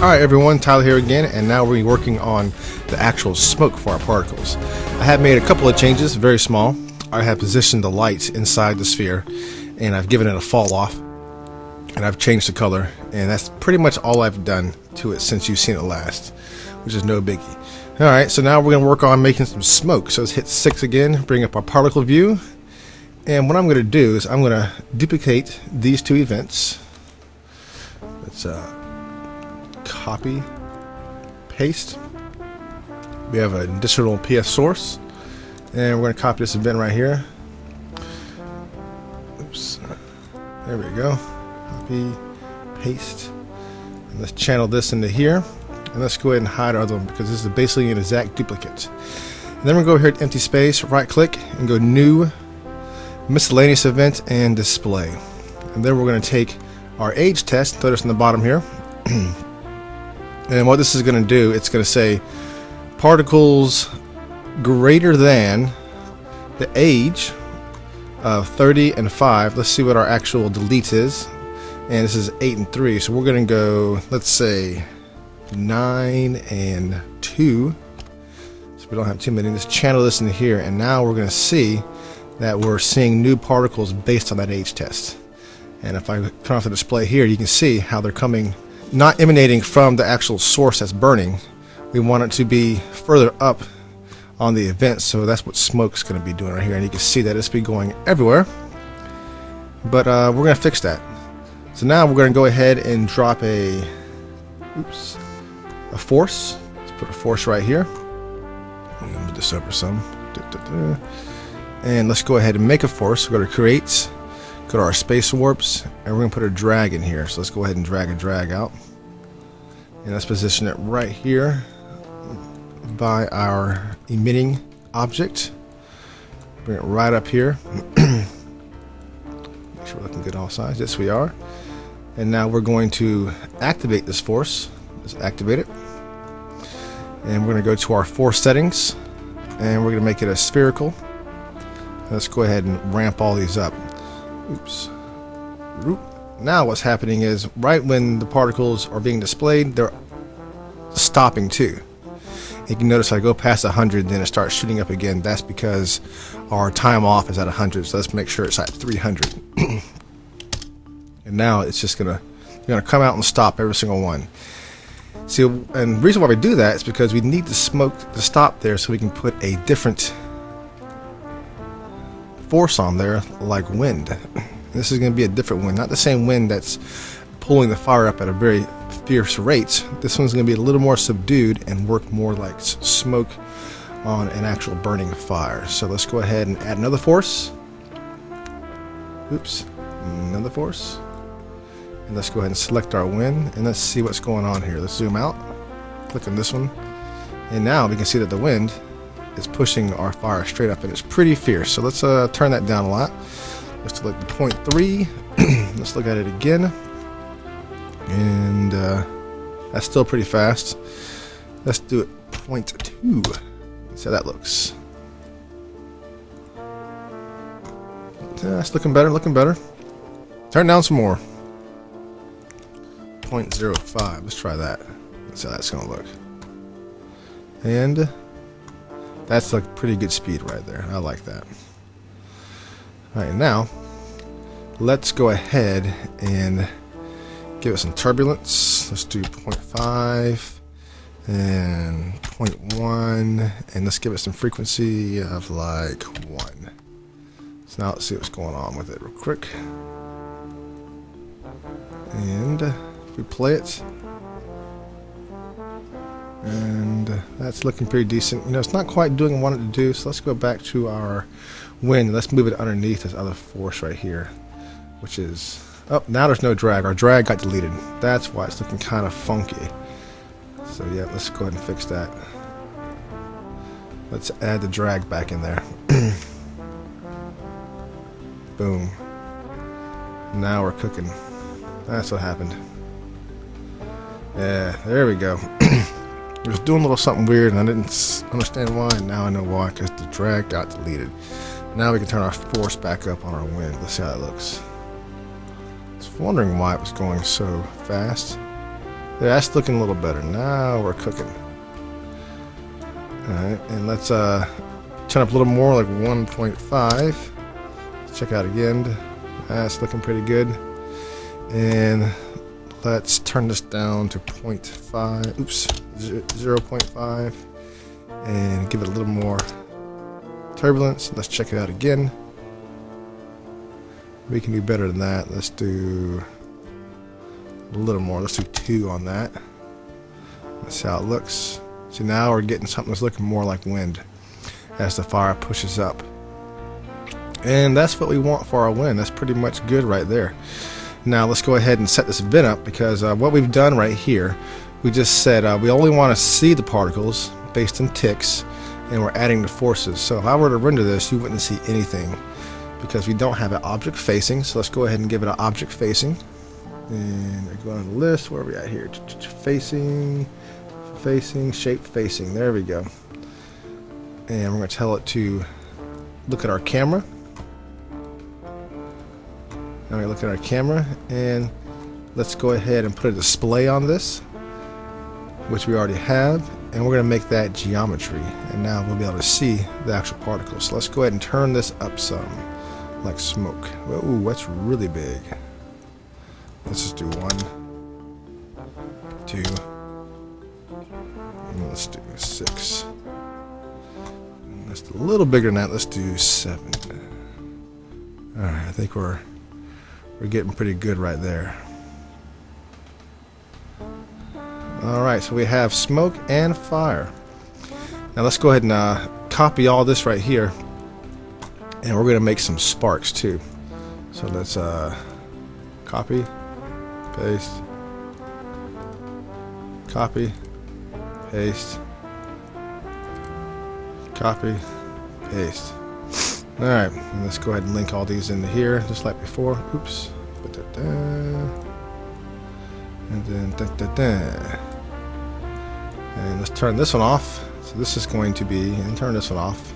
Alright everyone, Tyler here again, and now we're working on the actual smoke for our particles. I have made a couple of changes, very small. I have positioned the lights inside the sphere, and I've given it a fall off, and I've changed the color, and that's pretty much all I've done to it since you've seen it last, which is no biggie. Alright, so now we're going to work on making some smoke. So let's hit 6 again, bring up our particle view, and what I'm going to do is I'm going to duplicate these two events. Let's copy, paste. We have an additional PS source, and we're going to copy this event right here. Oops, there we go. Copy, paste, and let's channel this into here, and let's go ahead and hide our other one because this is basically an exact duplicate. And then we're going to go here to empty space, right click, and go new, miscellaneous event, and display. And then we're going to take our age test, throw this in the bottom here. And what this is going to do, it's going to say particles greater than the age of 30 and 5. Let's see what our actual delete is. And this is 8 and 3. So we're going to go, let's say 9 and 2. So we don't have too many. Let's channel this in here. And now we're going to see that we're seeing new particles based on that age test. And if I turn off the display here, you can see how they're coming, not emanating from the actual source that's burning. We want it to be further up on the event, so that's what smoke's going to be doing right here. And you can see that it's be going everywhere. But we're going to fix that. So now we're going to go ahead and drop a force. Let's put a force right here. I'm going to move this over some. And let's go ahead and make a force. Go to create. Go to our space warps, and we're going to put a drag in here. So let's go ahead and drag out. And let's position it right here by our emitting object. Bring it right up here. Make sure we're looking good all sides. Yes, we are. And now we're going to activate this force. Let's activate it. And we're going to go to our force settings, and we're going to make it a spherical. Let's go ahead and ramp all these up. Oops. Now what's happening is right when the particles are being displayed, they're stopping too. You can notice I go past 100, then it starts shooting up again. That's because our time off is at 100, so let's make sure it's at 300. And now it's just gonna come out and stop every single one. See, and the reason why we do that is because we need the smoke to stop there so we can put a different force on there, like wind. This is going to be a different wind, not the same wind that's pulling the fire up at a very fierce rate. This one's going to be a little more subdued and work more like smoke on an actual burning fire. So let's go ahead and add another force. Oops, another force. And let's go ahead and select our wind, and let's see what's going on here. Let's zoom out, click on this one, and now we can see that the wind is pushing our fire straight up, and it's pretty fierce. So let's turn that down a lot. Let's select the 0.3. Let's look at it again, and that's still pretty fast. Let's do it 0.2. See how that looks. That's looking better, looking better. Turn down some more. 0.05. Let's try that. Let's see how that's gonna look. And that's a pretty good speed right there. I like that. Alright, now let's go ahead and give it some turbulence. Let's do 0.5 and 0.1, and let's give it some frequency of like 1. So now let's see what's going on with it real quick. And we play it. And that's looking pretty decent. You know, it's not quite doing what I wanted to do, so let's go back to our wind. Let's move it underneath this other force right here, which is, oh, now there's no drag. Our drag got deleted. That's why it's looking kind of funky. So yeah, let's go ahead and fix that. Let's add the drag back in there. Boom. Now we're cooking. That's what happened. Yeah, there we go. It was doing a little something weird, and I didn't understand why. Now I know why, because the drag got deleted. Now we can turn our force back up on our wind. Let's see how that looks. I was wondering why it was going so fast. There, that's looking a little better. Now we're cooking. Alright, and let's turn up a little more, like 1.5. Let's check out again. That's looking pretty good. And let's turn this down to 0.5. Oops, 0.5. And give it a little more turbulence. Let's check it out again. We can do better than that. Let's do a little more. Let's do 2 on that. Let's see how it looks. See, now we're getting something that's looking more like wind as the fire pushes up. And that's what we want for our wind. That's pretty much good right there. Now let's go ahead and set this vent up, because what we've done right here, we just said we only want to see the particles based on ticks, and we're adding the forces. So if I were to render this, you wouldn't see anything because we don't have an object facing. So let's go ahead and give it an object facing. And I go on the list. Where are we at here? Facing, shape facing. There we go. And we're going to tell it to look at our camera. Now we look at our camera, and let's go ahead and put a display on this, which we already have, and we're going to make that geometry, and now we'll be able to see the actual particles. So let's go ahead and turn this up some, like smoke. Ooh, that's really big. Let's just do 1, 2, and let's do 6. And that's a little bigger than that. Let's do 7. All right, I think we're getting pretty good right there. Alright, so we have smoke and fire. Now let's go ahead and copy all this right here, and we're going to make some sparks too. So let's copy, paste, copy, paste, copy, paste. Alright, let's go ahead and link all these into here just like before. Oops. And then and let's turn this one off. So this is going to be, and turn this one off.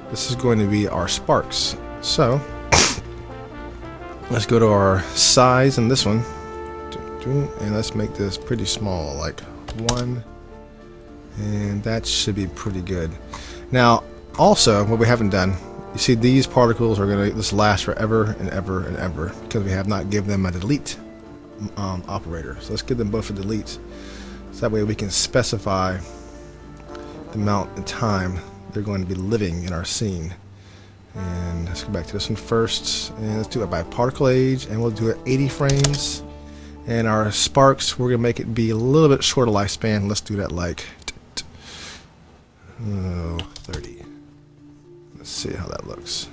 This is going to be our sparks. So let's go to our size in this one, and let's make this pretty small, like 1, and that should be pretty good. Now also, what we haven't done, you see these particles are going to just last forever and ever and ever because we have not given them a delete operator. So let's give them both a delete, so that way we can specify the amount of time they're going to be living in our scene. And let's go back to this one first, and let's do it by particle age, and we'll do it 80 frames. And our sparks, we're gonna make it be a little bit shorter lifespan. Let's do that like 30. Let's see how that looks.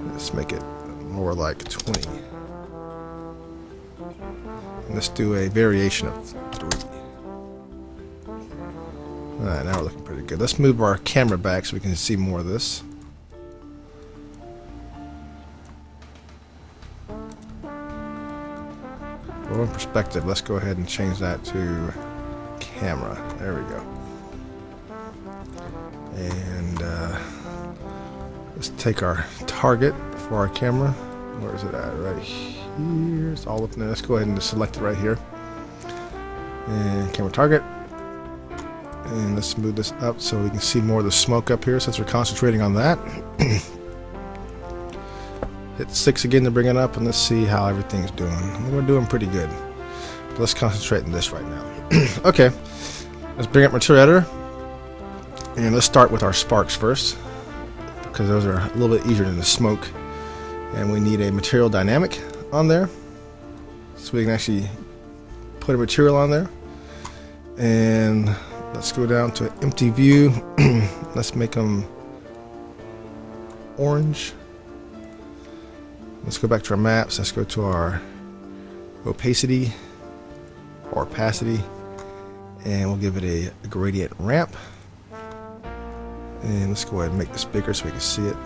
Let's make it more like 20. And let's do a variation of 3. Alright, now we're looking pretty good. Let's move our camera back so we can see more of this. For in perspective, let's go ahead and change that to camera. There we go. And let's take our target for our camera. Where is it at? Right here. It's all up there. Let's go ahead and just select it right here. And camera target. And let's move this up so we can see more of the smoke up here since we're concentrating on that. Hit 6 again to bring it up, and let's see how everything's doing. We're doing pretty good. But let's concentrate on this right now. Okay. Let's bring up Material Editor. And let's start with our sparks first, because those are a little bit easier than the smoke. And we need a material dynamic on there, so we can actually put a material on there. And let's go down to empty view. Let's make them orange. Let's go back to our maps. Let's go to our opacity or opacity, and we'll give it a gradient ramp. And let's go ahead and make this bigger so we can see it.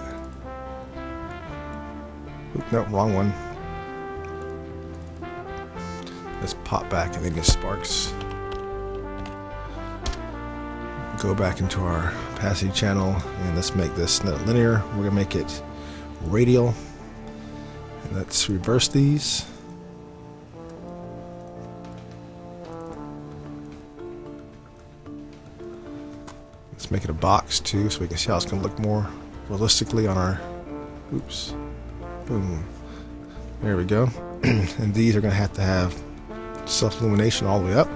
Oop, no, wrong one. Let's pop back and then sparks. Go back into our opacity channel, and let's make this not linear. We're gonna make it radial. And let's reverse these. Let's make it a box too, so we can see how it's going to look more realistically on our, oops, boom. There we go. And these are going to have self-illumination all the way up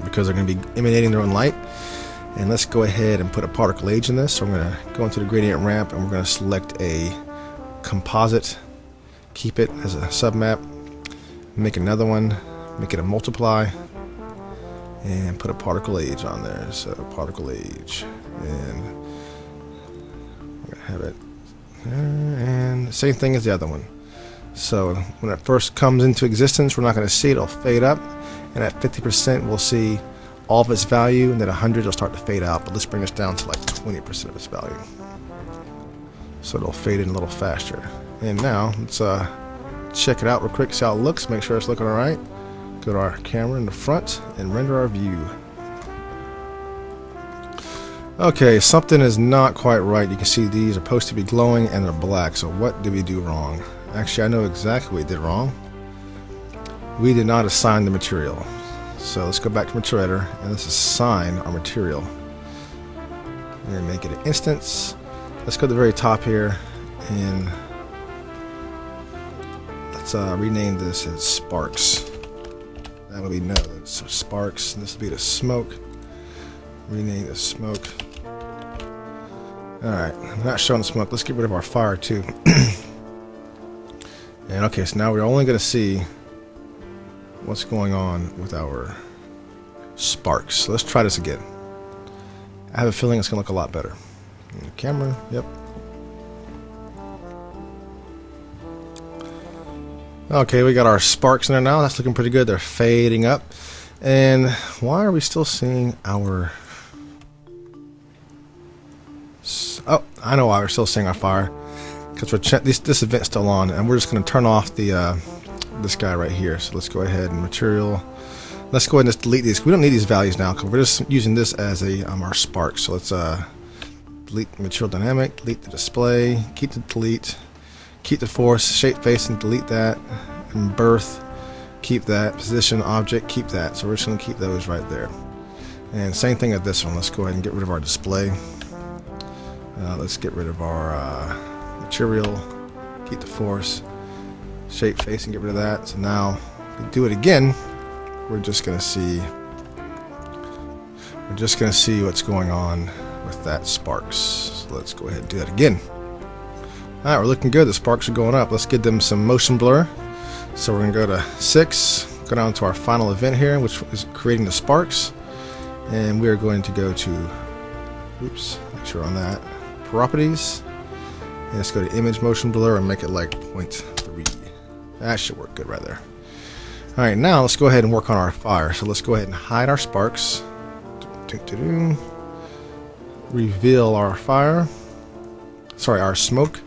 because they're going to be emanating their own light. And let's go ahead and put a particle age in this. So I'm going to go into the gradient ramp and we're going to select a composite, keep it as a submap, make another one, make it a multiply, and put a particle age on there. So particle age, and I'm going to have it there, and same thing as the other one. So when it first comes into existence, we're not going to see it, it'll fade up, and at 50% we'll see all of its value, and at 100 it'll start to fade out. But let's bring this down to like 20% of its value, so it'll fade in a little faster. And now let's check it out real quick, see how it looks, make sure it's looking alright. Go to our camera in the front and render our view. Okay, something is not quite right. You can see these are supposed to be glowing and they're black, so what did we do wrong? Actually, I know exactly what we did wrong. We did not assign the material. So let's go back to material editor and let's assign our material. And make it an instance. Let's go to the very top here and let's rename this as sparks. That way we know it's sparks. And this will be the smoke. Rename the smoke. Alright, I'm not showing the smoke. Let's get rid of our fire too. And okay, so now we're only going to see what's going on with our sparks. So let's try this again. I have a feeling it's going to look a lot better. And the camera, yep. Okay, we got our sparks in there now. That's looking pretty good. They're fading up. And why are we still seeing our... Oh, I know why we're still seeing our fire. Because we're this event's still on, and we're just going to turn off the this guy right here. So let's go ahead and material. Let's go ahead and just delete these. We don't need these values now because we're just using this as a our spark. So let's delete the material dynamic, delete the display, keep the delete, keep the force, shape facing, delete that, and birth, keep that, position object, keep that. So we're just going to keep those right there. And same thing at this one. Let's go ahead and get rid of our display. Let's get rid of our material, keep the force, shape face, and get rid of that. So now if we do it again, we're just gonna see what's going on with that sparks. So let's go ahead and do that again. Alright, we're looking good. The sparks are going up. Let's give them some motion blur. So we're gonna go to 6, go down to our final event here, which is creating the sparks, and we are going to go to, oops, make sure on that, properties. And let's go to image motion blur and make it like 0.3. That should work good right there. Alright, now let's go ahead and work on our fire. So let's go ahead and hide our sparks. Reveal our fire. Sorry, our smoke.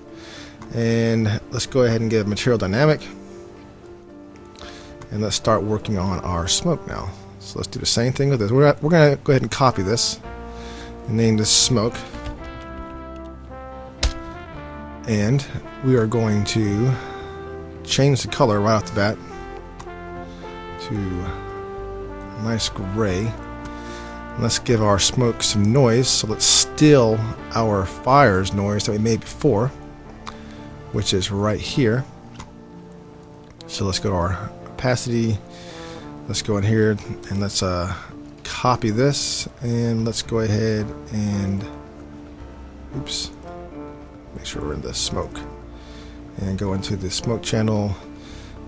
And let's go ahead and give material dynamic. And let's start working on our smoke now. So let's do the same thing with this. We're going to go ahead and copy this and name this smoke. And we are going to change the color right off the bat to a nice gray. And let's give our smoke some noise. So let's steal our fire's noise that we made before, which is right here. So let's go to our opacity. Let's go in here and let's copy this, and let's go ahead and oops. Make sure we're in the smoke and go into the smoke channel.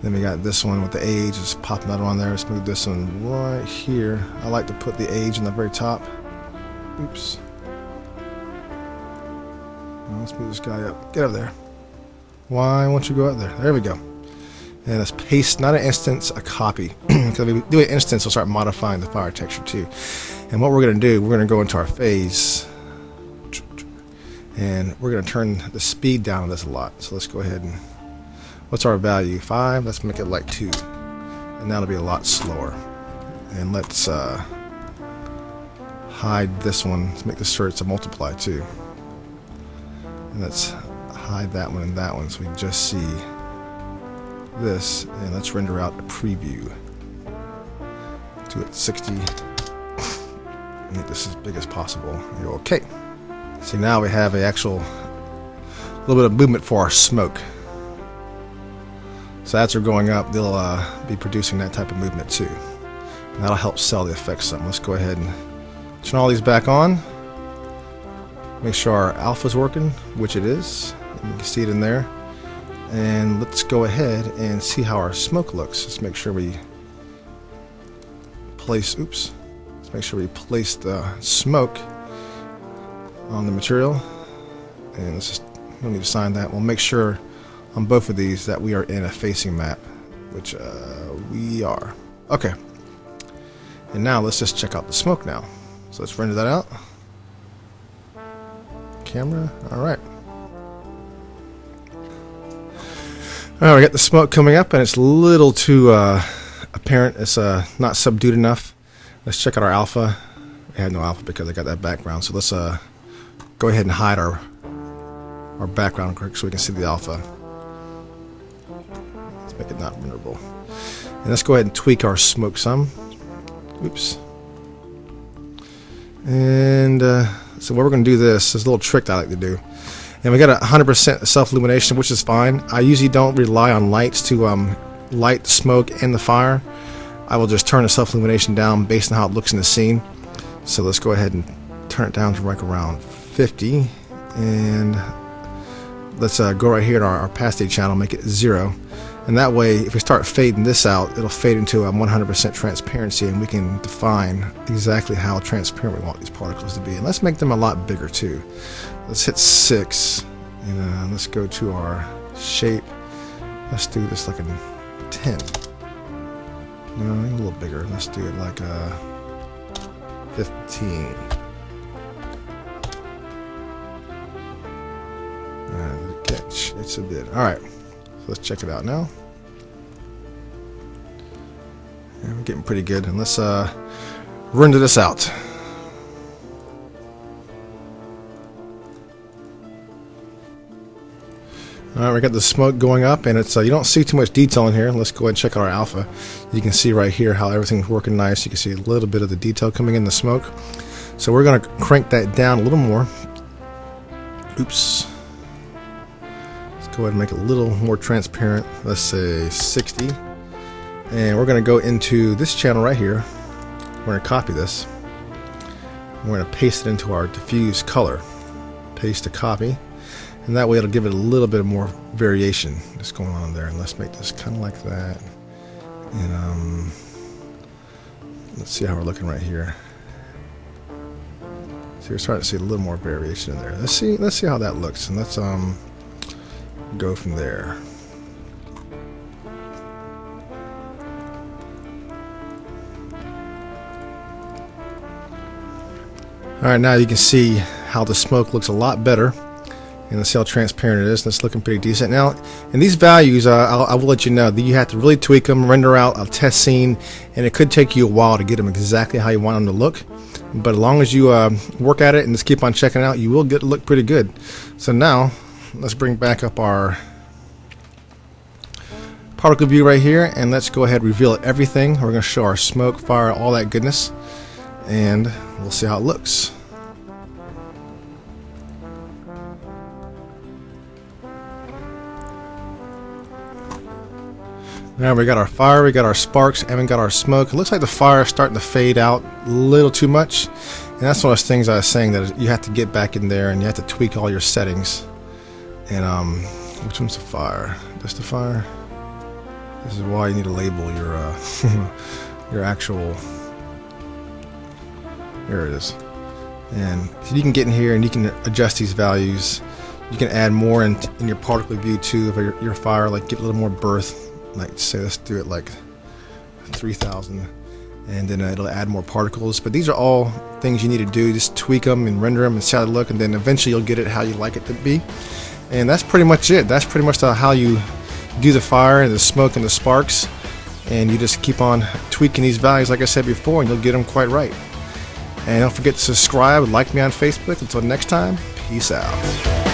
Then we got this one with the age, just popping that on there. Let's move this one right here. I like to put the age in the very top. Oops. Let's move this guy up. Get up there. Why won't you go up there? There we go. And let's paste, not an instance, a copy. Because if we do an instance, we'll start modifying the fire texture too. And what we're going to do, we're going to go into our phase. And we're going to turn the speed down on this a lot. So let's go ahead and, what's our value? 5? Let's make it like 2. And that'll be a lot slower. And let's hide this one. Let's make this sure it's a multiply too. And let's hide that one and that one so we can just see this. And let's render out a preview. Do it 60. Make this as big as possible. Okay. See, now we have a actual little bit of movement for our smoke. So as they're going up, they'll be producing that type of movement too. And that'll help sell the effect some. Let's go ahead and turn all these back on. Make sure our alpha's working, which it is. You can see it in there. And let's go ahead and see how our smoke looks. Let's make sure we place, let's make sure we place the smoke on the material. And let's just, we'll need to sign that. We'll make sure on both of these that we are in a facing map, which we are. Okay. And now let's just check out the smoke now. So let's render that out. Camera, alright. Alright, we got the smoke coming up and it's a little too apparent. It's not subdued enough. Let's check out our alpha. We have no alpha because I got that background. So let's go ahead and hide our background quick so we can see the alpha. Let's make it not renderable. And let's go ahead and tweak our smoke some. Oops. And so what we're going to do this is a little trick that I like to do. And we got 100% self-illumination, which is fine. I usually don't rely on lights to light the smoke and the fire. I will just turn the self-illumination down based on how it looks in the scene. So let's go ahead and turn it down to like around 50. And let's go right here to our opacity channel, make it 0. And that way, if we start fading this out, it'll fade into a 100% transparency, and we can define exactly how transparent we want these particles to be. And let's make them a lot bigger too. Let's hit 6, and let's go to our shape. Let's do this like a 10. No, a little bigger. Let's do it like a 15. Alright, catch. It's a bit. Alright, so let's check it out now. And we're getting pretty good. And let's render this out. Alright, we got the smoke going up, and it's you don't see too much detail in here. Let's go ahead and check out our alpha. You can see right here how everything's working nice. You can see a little bit of the detail coming in the smoke. So we're going to crank that down a little more. Oops. Let's go ahead and make it a little more transparent. Let's say 60. And we're going to go into this channel right here. We're going to copy this. We're going to paste it into our diffuse color. Paste to copy. And that way it'll give it a little bit more variation that's going on there. And let's make this kind of like that. And let's see how we're looking right here. So we're starting to see a little more variation in there. Let's see how that looks, and let's go from there. Alright, now you can see how the smoke looks a lot better. And let's see how transparent it is. That's looking pretty decent. Now, in these values, I will let you know that you have to really tweak them, render out a test scene, and it could take you a while to get them exactly how you want them to look. But as long as you work at it and just keep on checking it out, you will get to look pretty good. So now, let's bring back up our particle view right here, and let's go ahead and reveal everything. We're going to show our smoke, fire, all that goodness, and we'll see how it looks. Now we got our fire, we got our sparks, and we got our smoke. It looks like the fire is starting to fade out a little too much. And that's one of those things I was saying, that you have to get back in there and you have to tweak all your settings. And which one's the fire? This the fire? This is why you need to label your your actual. There it is. And so you can get in here and you can adjust these values. You can add more in your particle view too of your fire, like get a little more birth. Like say, let's do it like 3,000, and then it'll add more particles. But these are all things you need to do. Just tweak them and render them and see how they look, and then eventually you'll get it how you like it to be. And that's pretty much it. That's pretty much how you do the fire and the smoke and the sparks. And you just keep on tweaking these values, like I said before, and you'll get them quite right. And don't forget to subscribe and like me on Facebook. Until next time, peace out.